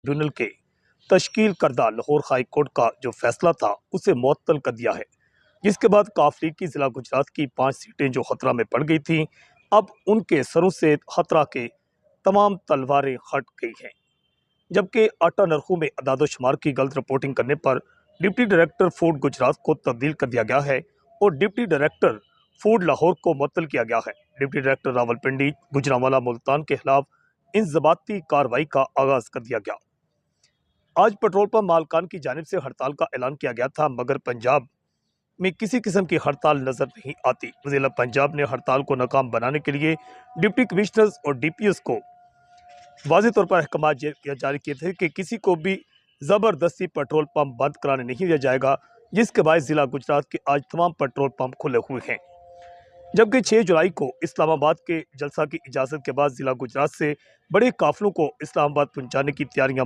Tribunal के तश्कील करदा Lahore high court का जो फैसला था उसे मुअत्तल कर दिया है, जिसके बाद काफ लीग की जिला गुजरात की 5 सीटें जो खतरा में पड़ गई थीं, अब उनके सरों से खतरा के तमाम तलवारें हट गई हैं। जबकि आटा नरखों में अदाद-ओ-शुमार की गलत रिपोर्टिंग करने पर डिप्टी डायरेक्टर फूड गुजरात को तब्दील कर दिया गया है और डिप्टी डायरेक्टर फूड लाहौर को मुअत्तल किया गया है। डिप्टी डायरेक्टर रावलपिंडी, गुजरांवाला, मुल्तान के खिलाफ इंजबाती कार्रवाई का आगाज कर दिया गया। आज पेट्रोल पंप मालकान की जानिब से हड़ताल का ऐलान किया गया था, मगर पंजाब में किसी किस्म की हड़ताल नजर नहीं आती। वज़ीर पंजाब ने हड़ताल को नाकाम बनाने के लिए डिप्टी कमिश्नर्स और डीपीएस को वाज़ेह तौर पर अहकाम जारी किए थे कि किसी को भी ज़बरदस्ती पेट्रोल पंप बंद कराने नहीं दिया जाएगा, जिसके बाद जिला गुजरात के आज तमाम पेट्रोल पंप खुले हुए हैं। जबकि 6 जुलाई को इस्लामाबाद के जलसा की इजाज़त के बाद जिला गुजरात से बड़े काफिलों को इस्लामाबाद पहुंचाने की तैयारियां